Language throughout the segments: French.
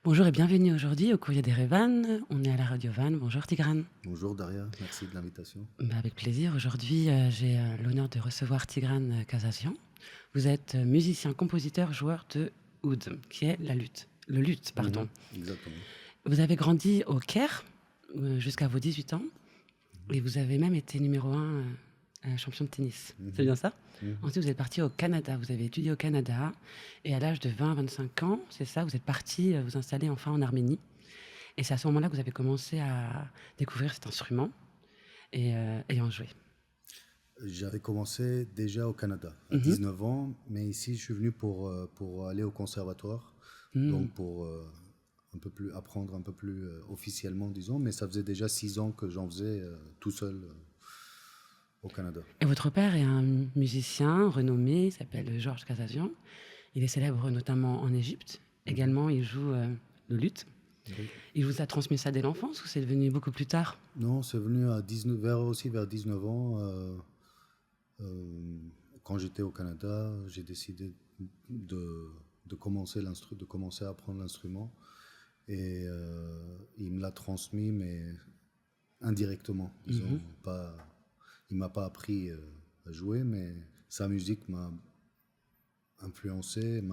Bonjour et bienvenue aujourd'hui au Courrier d'Erevan. On est à la radio Van. Bonjour Tigran. Bonjour Daria, merci de l'invitation. Avec plaisir. Aujourd'hui, j'ai l'honneur de recevoir Tigran Kazazian. Vous êtes musicien, compositeur, joueur de oud, qui est la lutte. Le luth, pardon. Exactement. Vous avez grandi au Caire jusqu'à vos 18 ans et vous avez même été numéro 1 champion de tennis. C'est bien ça? Ensuite, vous êtes parti au Canada. Vous avez étudié au Canada et à l'âge de 20-25 ans, c'est ça, vous êtes parti vous installer enfin en Arménie. Et c'est à ce moment-là que vous avez commencé à découvrir cet instrument et en jouer. J'avais commencé déjà au Canada à 19 ans, mais ici je suis venu pour aller au conservatoire, donc pour apprendre un peu plus officiellement, disons, mais ça faisait déjà 6 ans que j'en faisais tout seul au Canada. Et votre père est un musicien renommé, il s'appelle Georges Kazazian. Il est célèbre notamment en Égypte. Également, il joue le luth. Oui. Il vous a transmis ça dès l'enfance ou c'est devenu beaucoup plus tard? Non, c'est venu à 19, vers 19 ans. Quand j'étais au Canada, j'ai décidé de commencer à apprendre l'instrument. Et il me l'a transmis, mais indirectement. Disons, pas, il m'a pas appris à jouer, mais sa musique m'a influencé,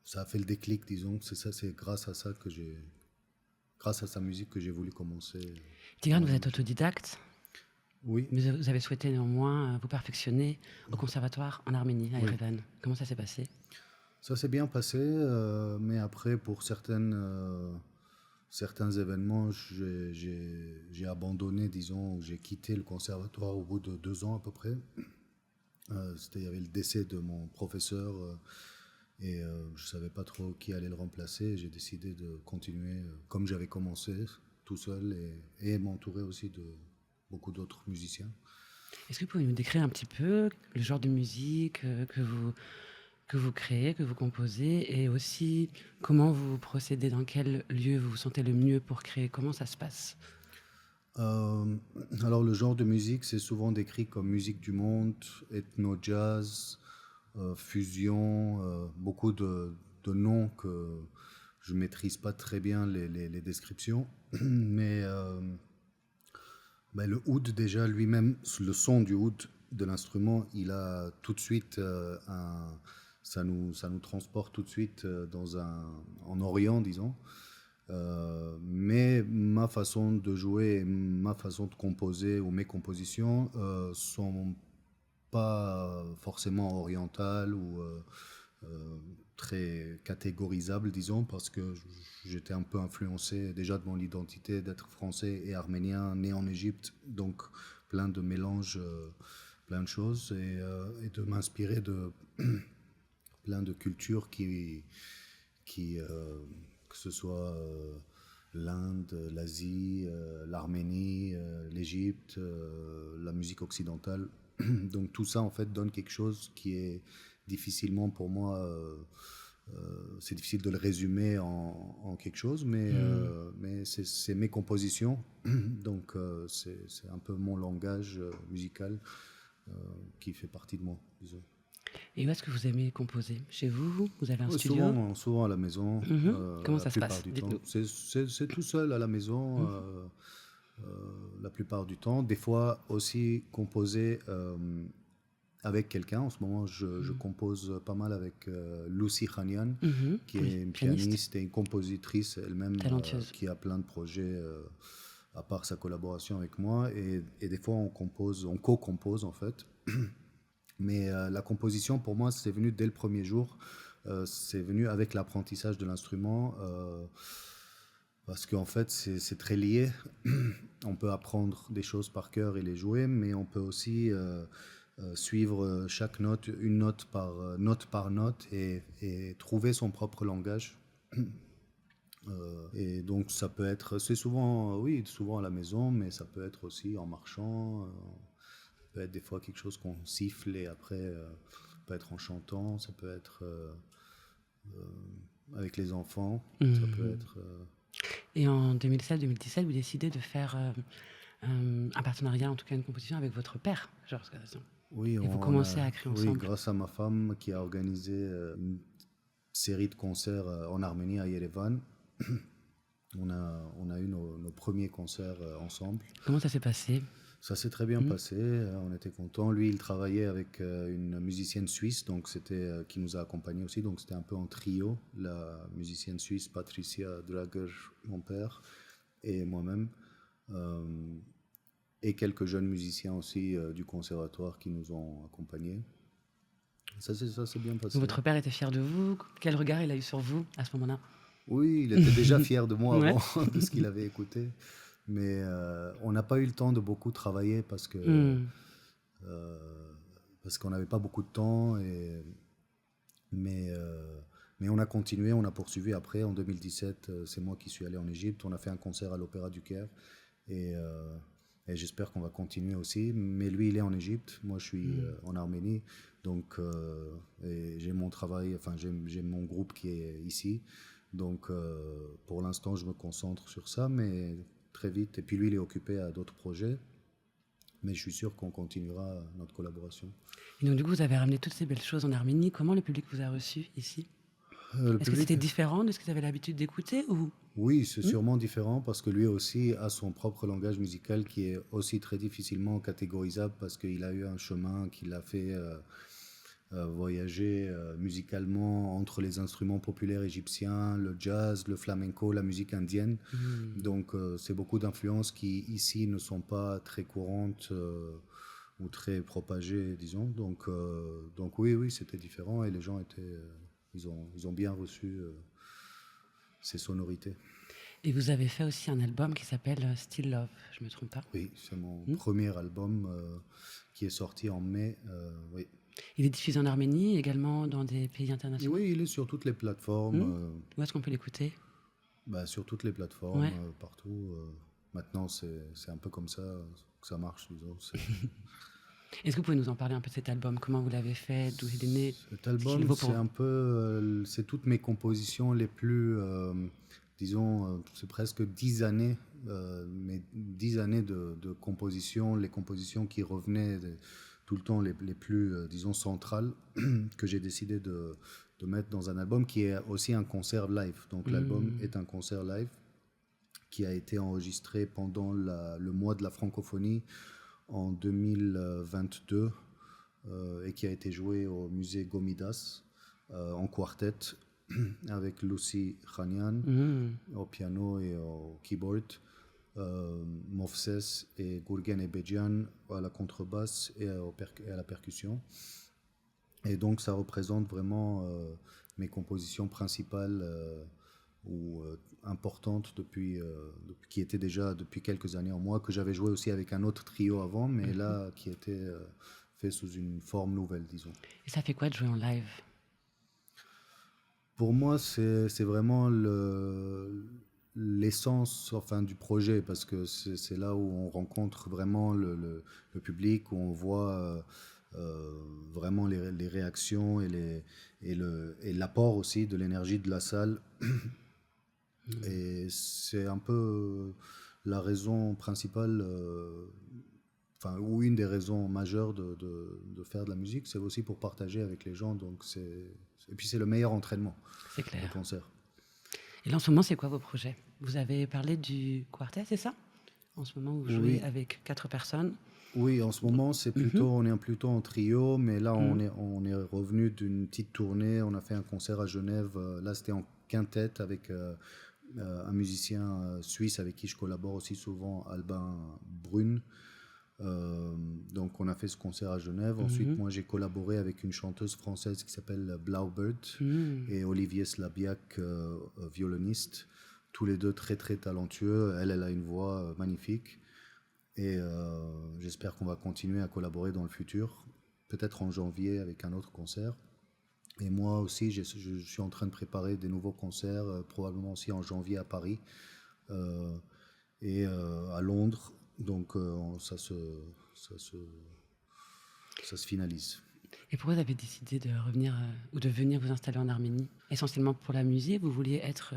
ça a fait le déclic, disons. C'est grâce à ça grâce à sa musique que j'ai voulu commencer. Tigran, vous êtes autodidacte, Oui. mais vous avez souhaité néanmoins vous perfectionner au conservatoire en Arménie, à Erevan. Comment ça s'est passé? Ça s'est bien passé, mais après, pour certains événements, j'ai abandonné, disons, j'ai quitté le conservatoire au bout de 2 ans à peu près. Il y avait le décès de mon professeur et je ne savais pas trop qui allait le remplacer. J'ai décidé de continuer comme j'avais commencé, tout seul, et m'entourer aussi de beaucoup d'autres musiciens. Est-ce que vous pouvez nous décrire un petit peu le genre de musique que vous créez, que vous composez, et aussi comment vous procédez, dans quel lieu vous vous sentez le mieux pour créer, comment ça se passe? Alors le genre de musique, c'est souvent décrit comme musique du monde, ethno-jazz, fusion, beaucoup de noms que je maîtrise pas très bien les descriptions, mais le oud déjà lui-même, le son du oud de l'instrument, il a tout de suite ça nous transporte tout de suite en Orient, disons. Mais ma façon de jouer, ma façon de composer ou mes compositions sont pas forcément orientales ou très catégorisables, disons, parce que j'étais un peu influencé déjà de mon identité d'être français et arménien, né en Égypte, donc plein de mélanges, plein de choses, et de m'inspirer de plein de cultures que ce soit l'Inde, l'Asie, l'Arménie, l'Égypte, la musique occidentale. Donc tout ça en fait donne quelque chose qui est difficilement pour moi, c'est difficile de le résumer en quelque chose, mais c'est mes compositions, donc c'est un peu mon langage musical qui fait partie de moi, disons. Et où est-ce que vous aimez composer? Chez vous? Vous avez un Ouais, studio? souvent à la maison, Comment la ça se plupart passe? du temps. Dites-nous. C'est tout seul à la maison, la plupart du temps. Des fois aussi composer avec quelqu'un. En ce moment, je compose pas mal avec Lucy Khanian, qui Oui, est une pianiste, pianiste et une compositrice elle-même, talentueuse. qui a plein de projets à part sa collaboration avec moi. Et des fois, on co-compose en fait. Mais la composition, pour moi, c'est venu dès le premier jour. C'est venu avec l'apprentissage de l'instrument, parce qu'en fait, c'est très lié. On peut apprendre des choses par cœur et les jouer, mais on peut aussi suivre chaque note, une note par note, et trouver son propre langage. Et donc, ça peut être, c'est souvent, oui, souvent à la maison, mais ça peut être aussi en marchant. Ça peut être des fois quelque chose qu'on siffle et après, ça peut être en chantant, ça peut être avec les enfants, ça peut être. Et en 2016-2017, vous décidez de faire un partenariat, en tout cas une composition avec votre père, Georges Kazazian. Oui, Et vous commencez à créer oui, ensemble. grâce à ma femme qui a organisé série de concerts en Arménie, à Yerevan. On a eu nos premiers concerts ensemble. Comment ça s'est passé? Ça s'est très bien Mhm. passé, on était contents. Lui, il travaillait avec une musicienne suisse, donc qui nous a accompagnés aussi, donc c'était un peu en trio, la musicienne suisse Patricia Drager, mon père, et moi-même, euh, et quelques jeunes musiciens aussi du conservatoire qui nous ont accompagnés. Ça s'est bien passé. Votre père était fier de vous? Quel regard il a eu sur vous à ce moment-là? Oui, il était déjà fier de moi Ouais. avant, de ce qu'il avait écouté, mais on n'a pas eu le temps de beaucoup travailler Hmm. euh, parce qu'on n'avait pas beaucoup de temps. Mais, euh, mais on a continué, on a poursuivi après. En 2017, c'est moi qui suis allé en Égypte. On a fait un concert à l'Opéra du Caire. Et, euh, et j'espère qu'on va continuer aussi. Mais lui, il est en Égypte. Moi, je suis Hmm. en Arménie. Donc, et j'ai mon travail, enfin, j'ai mon groupe qui est ici. Donc, pour l'instant, je me concentre sur ça, mais très vite. Et puis, lui, il est occupé à d'autres projets. Mais je suis sûr qu'on continuera notre collaboration. Et donc, du coup, vous avez ramené toutes ces belles choses en Arménie. Comment le public vous a reçu ici? Le Est-ce que public. c'était différent de ce que vous avez l'habitude d'écouter ou... Oui, c'est Hmm. sûrement différent parce que lui aussi a son propre langage musical qui est aussi très difficilement catégorisable parce qu'il a eu un chemin qui l'a fait voyager musicalement entre les instruments populaires égyptiens, le jazz, le flamenco, la musique indienne. Hmm. Donc c'est beaucoup d'influences qui ici ne sont pas très courantes ou très propagées, disons. Donc oui, oui, c'était différent et les gens ils ont bien reçu ces sonorités. Et vous avez fait aussi un album qui s'appelle Still Love, je me trompe pas. Oui, c'est mon Hmm. premier album qui est sorti en mai. Oui. Il est diffusé en Arménie, également dans des pays Et internationaux. oui, il est sur toutes les plateformes, Hmm. Où est-ce qu'on peut l'écouter? bah, sur toutes les plateformes, Ouais. partout. Maintenant, c'est un peu comme ça que ça marche, disons. Est-ce que vous pouvez nous en parler un peu de cet album? Comment vous l'avez fait? D'où il est né? Cet Ce qu'il album, vaut pour c'est vous? un peu, c'est toutes mes compositions les plus, disons, c'est presque 10 années, mais 10 années de composition, les compositions qui revenaient tout le temps les plus, disons, centrales, que j'ai décidé de mettre dans un album qui est aussi un concert live. Donc l'album Hmm. est un concert live qui a été enregistré pendant le mois de la francophonie en 2022 et qui a été joué au musée Gomidas en quartet avec Lucy Khanian Hmm. au piano et au keyboard, Movses et Gurgen Ebedjan à la contrebasse et à la percussion. Et donc ça représente vraiment mes compositions principales ou importantes qui étaient déjà depuis quelques années en moi, que j'avais joué aussi avec un autre trio avant, mais là qui était fait sous une forme nouvelle, disons. Et ça fait quoi de jouer en live? Pour moi, c'est vraiment l'essence enfin, du projet, parce que c'est là où on rencontre vraiment le public, où on voit vraiment les réactions et l'apport aussi de l'énergie de la salle. Et c'est un peu la raison principale, enfin, ou une des raisons majeures de faire de la musique, c'est aussi pour partager avec les gens. Et puis c'est le meilleur entraînement, C'est le clair. concert. Et là, en ce moment, c'est quoi vos projets? Vous avez parlé du quartet, c'est ça? En ce moment, vous jouez Oui, avec 4 personnes. oui, en ce moment, Mhm. on est plutôt en trio, mais là, Mhm. on est revenu d'une petite tournée. On a fait un concert à Genève. Là, c'était en quintette avec un musicien suisse avec qui je collabore aussi souvent, Albin Brune. Donc, on a fait ce concert à Genève. Ensuite, Mhm. moi, j'ai collaboré avec une chanteuse française qui s'appelle Blaubird Mhm. et Olivier Slabiak, violoniste. Tous les deux très, très talentueux. Elle a une voix magnifique. Et j'espère qu'on va continuer à collaborer dans le futur, peut-être en janvier avec un autre concert. Et moi aussi, je suis en train de préparer des nouveaux concerts, probablement aussi en janvier à Paris euh, et à Londres. Donc ça, se, ça se finalise. Et pourquoi vous avez décidé de revenir ou de venir vous installer en Arménie? Essentiellement pour la musique? Vous vouliez être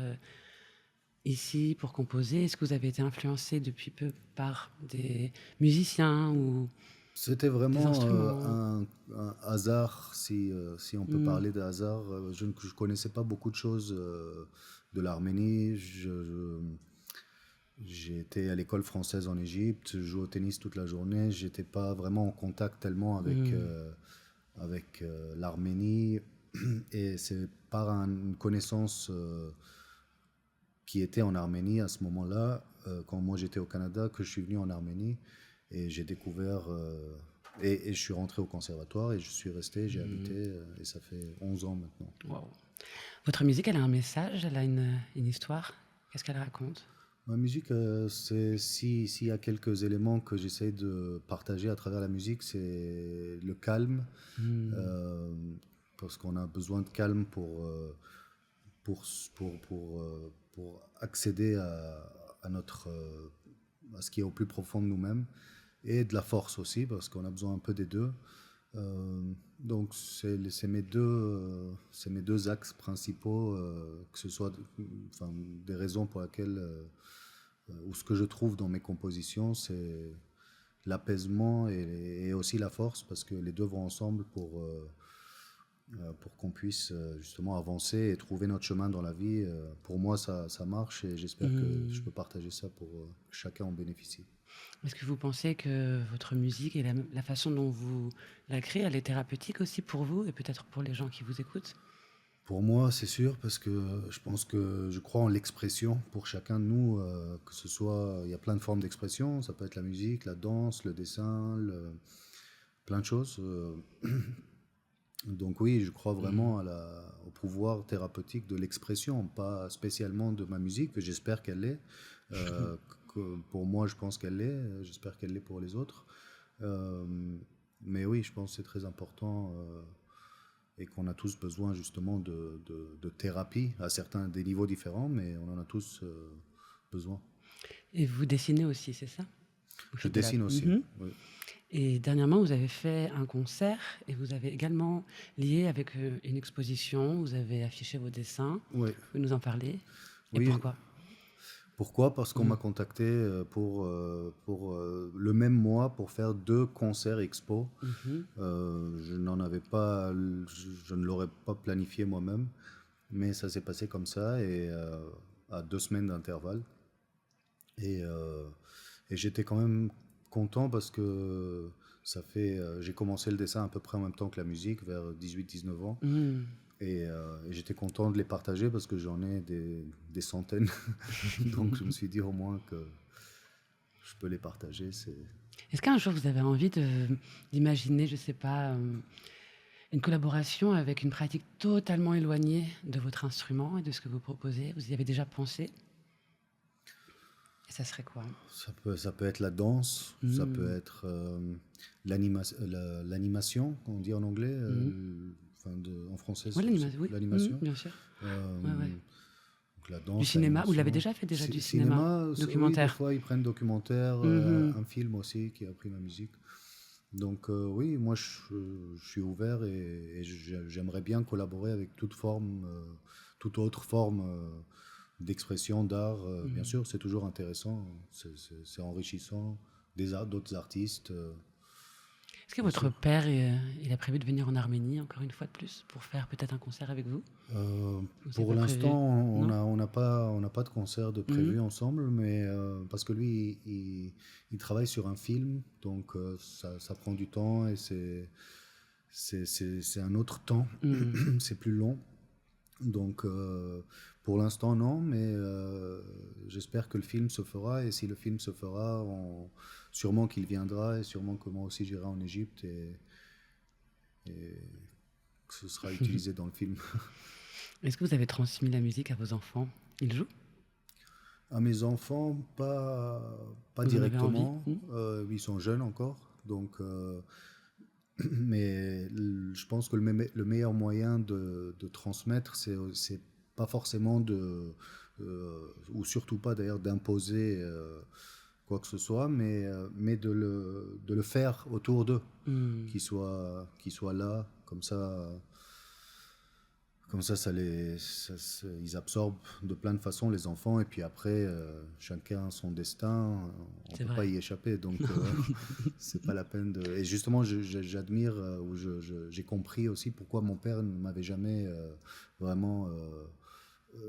ici pour composer? Est-ce que vous avez été influencé depuis peu par des musiciens ou... C'était des vraiment instruments? un hasard, si on peut Mmh. parler de hasard. Je connaissais pas beaucoup de choses de l'Arménie. J'ai été à l'école française en Égypte, je jouais au tennis toute la journée. J'étais pas vraiment en contact tellement Mmh. avec l'Arménie. Et c'est par une connaissance qui était en Arménie à ce moment-là, quand moi j'étais au Canada, que je suis venu en Arménie et j'ai découvert. Et je suis rentré au conservatoire et je suis resté, j'ai habité, Mmh. et ça fait 11 ans maintenant. Waouh. Votre musique, elle a un message, elle a une histoire? Qu'est-ce qu'elle raconte? Ma musique, s'il y a quelques éléments que j'essaie de partager à travers la musique, c'est le calme, Mmh. euh, parce qu'on a besoin de calme pour, pour accéder à notre, à ce qui est au plus profond de nous-mêmes, et de la force aussi, parce qu'on a besoin un peu des deux. Donc c'est mes deux axes principaux, que ce soit enfin, des raisons pour lesquelles, ou ce que je trouve dans mes compositions, c'est l'apaisement et aussi la force, parce que les deux vont ensemble pour qu'on puisse justement avancer et trouver notre chemin dans la vie. Pour moi, ça marche et j'espère que je Mmh. peux partager ça pour que chacun en bénéficie. Est-ce que vous pensez que votre musique et la façon dont vous la créez, elle est thérapeutique aussi pour vous et peut-être pour les gens qui vous écoutent? Pour moi, c'est sûr, parce que je pense que je crois en l'expression pour chacun de nous, que ce soit, il y a plein de formes d'expression, ça peut être la musique, la danse, le dessin, plein de choses. Donc oui, je crois Mmh. vraiment au pouvoir thérapeutique de l'expression, pas spécialement de ma musique, que j'espère qu'elle l'est. Euh, pour moi, je pense qu'elle l'est, j'espère qu'elle l'est pour les autres. Euh, mais oui, je pense que c'est très important, et qu'on a tous besoin justement de thérapie, à certains des niveaux différents, mais on en a tous besoin. Et vous dessinez aussi, c'est ça? Vous Je faites de la dessine aussi, Mmh. oui. Et dernièrement, vous avez fait un concert et vous avez également lié avec, une exposition. Vous avez affiché vos dessins. Oui, Vous pouvez nous en parler? Et oui. pourquoi? Pourquoi? Parce qu'on Mmh. m'a contacté pour le même mois pour faire deux concerts expo. Mmh. Je n'en avais pas, je ne l'aurais pas planifié moi-même, mais ça s'est passé comme ça, et à 2 semaines d'intervalle. Et, euh, et j'étais quand même content parce que j'ai commencé le dessin à peu près en même temps que la musique, vers 18-19 ans. Mmh. Et j'étais content de les partager parce que j'en ai des centaines. Donc je me suis dit au moins que je peux les partager. Est-ce qu'un jour vous avez envie d'imaginer, je sais pas, une collaboration avec une pratique totalement éloignée de votre instrument et de ce que vous proposez? Vous y avez déjà pensé? Et ça serait quoi? Ça peut être la danse, ça peut Mmh. être l'animation, on dit en anglais, Mmh. enfin en français, Ouais, c'est oui. Mmh, l'animation. bien sûr. Ouais, ouais. Euh, donc la Du danse, cinéma? Vous l'avez l'animation. déjà fait déjà du cinéma? Cinéma, oui, des Documentaire? fois ils prennent documentaire, Mmh. un film aussi qui a pris ma musique. Donc oui, moi je suis ouvert, et j'aimerais bien collaborer avec toute autre forme d'expression, d'art. Bien Mmh. sûr, c'est toujours intéressant, c'est enrichissant, d'autres artistes, Est-ce que bien votre sûr. père, il a prévu de venir en Arménie encore une fois de plus pour faire peut-être un concert avec vous? Euh, Ou c'est pour pas l'instant, prévu? Non? on n'a pas de concert de Mmh. prévu ensemble, mais parce que lui, il travaille sur un film, donc ça prend du temps, et c'est un autre temps, Mmh. c'est plus long. Donc pour l'instant, non, mais j'espère que le film se fera, et si le film se fera, sûrement qu'il viendra, et sûrement que moi aussi j'irai en Égypte, et que ce sera utilisé dans le film. Est-ce que vous avez transmis la musique à vos enfants? Ils jouent? À mes enfants, pas Vous en avez envie? directement. Mmh. Ils sont jeunes encore, donc. Mais je pense que le meilleur moyen de transmettre, c'est pas forcément ou surtout pas d'ailleurs d'imposer quoi que ce soit, mais de le faire autour d'eux, Mmh. qu'ils soient là, Comme ils absorbent de plein de façons les enfants, et puis après, chacun son destin, on C'est peut pas vrai. y échapper, donc c'est pas la peine de... Et justement, j'admire, ou j'ai compris aussi pourquoi mon père ne m'avait jamais vraiment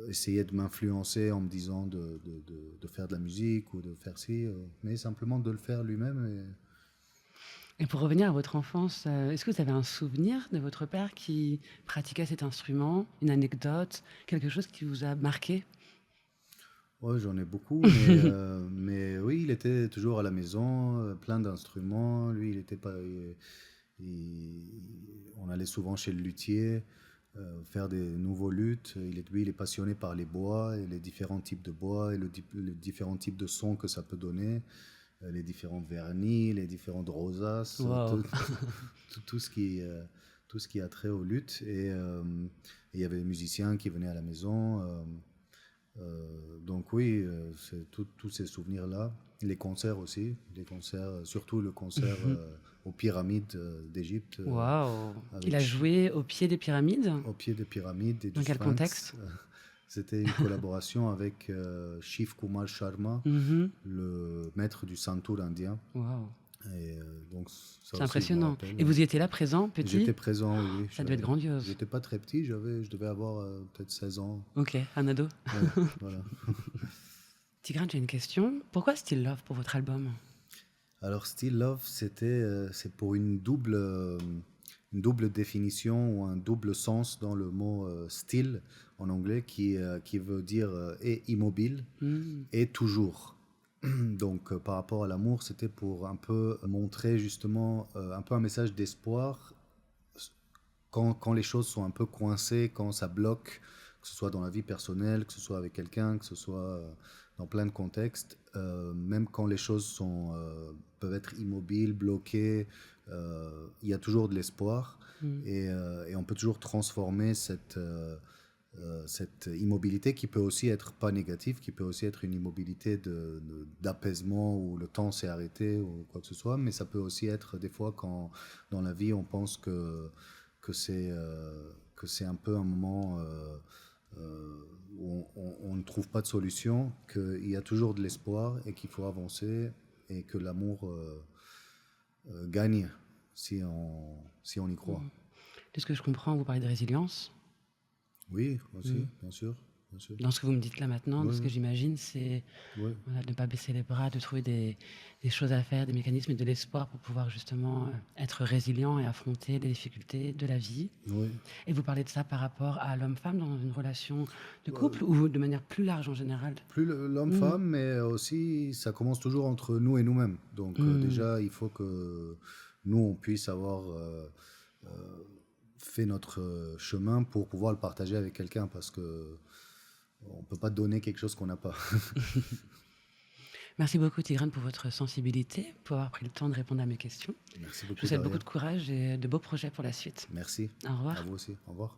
essayé de m'influencer en me disant de faire de la musique ou de faire ci, mais simplement de le faire lui-même. Et pour revenir à votre enfance, est-ce que vous avez un souvenir de votre père qui pratiquait cet instrument, une anecdote, quelque chose qui vous a marqué? Ouais, j'en ai beaucoup, mais oui, il était toujours à la maison, plein d'instruments. Lui, il était pas, on allait souvent chez le luthier, faire des nouveaux luths. Lui, il est passionné par les bois et les différents types de bois et les différents types de sons que ça peut donner, les différents vernis, les différentes rosaces, Waouh! tout tout ce qui a trait au luth. Et il y avait des musiciens qui venaient à la maison. Donc oui, c'est tous ces souvenirs-là. Les concerts aussi, les concerts, surtout le concert aux pyramides d'Égypte, Waouh! Il avec a joué au pied des pyramides? au pied des pyramides et du Dans quel Sphinx. contexte? C'était une collaboration avec Shiv Kumar Sharma, Mmh. le maître du santour indien. Waouh! Et donc ça C'est aussi, je me impressionnant. rappelle. Et vous y étiez là, présent, J'étais petit? présent, oui, oui. Ça devait être grandiose. J'étais pas très petit, je devais avoir peut-être 16 ans. OK, un ado. Ouais, voilà. Tigran, j'ai une question. Pourquoi Still Love pour votre album? Alors, Still Love, c'est pour une double définition ou un double sens dans le mot still en anglais qui veut dire et immobile Mmh. et toujours. Donc, par rapport à l'amour, c'était pour un peu montrer justement un peu un message d'espoir quand les choses sont un peu coincées, quand ça bloque, que ce soit dans la vie personnelle, que ce soit avec quelqu'un, que ce soit dans plein de contextes, même quand les choses peuvent être immobiles, bloquées, il y a toujours de l'espoir Mmh. et on peut toujours transformer cette immobilité qui peut aussi être pas négative, qui peut aussi être une immobilité d'apaisement où le temps s'est arrêté ou quoi que ce soit, mais ça peut aussi être des fois quand dans la vie on pense que c'est un peu un moment où on ne trouve pas de solution, qu'il y a toujours de l'espoir et qu'il faut avancer et que l'amour gagne si on y croit. De ce que je comprends, vous parlez de résilience. Oui, aussi, bien sûr. Bien sûr. Dans ce que vous me dites là maintenant, de ce que Oui, j'imagine, c'est oui. voilà, de ne pas baisser les bras, de trouver des choses à faire, des mécanismes et de l'espoir pour pouvoir justement être résilient et affronter les difficultés de la vie. Oui. Et vous parlez de ça par rapport à l'homme-femme dans une relation de couple ou de manière plus large en général? Plus l'homme-femme, mais aussi ça commence toujours entre nous et nous-mêmes. Donc déjà, il faut que nous, on puisse avoir fait notre chemin pour pouvoir le partager avec quelqu'un parce que on peut pas donner quelque chose qu'on n'a pas. Merci beaucoup Tigrane pour votre sensibilité, pour avoir pris le temps de répondre à mes questions. Merci Je beaucoup, vous souhaite beaucoup Daria. de courage et de beaux projets pour la suite. Merci. Au revoir. À vous aussi. Au revoir.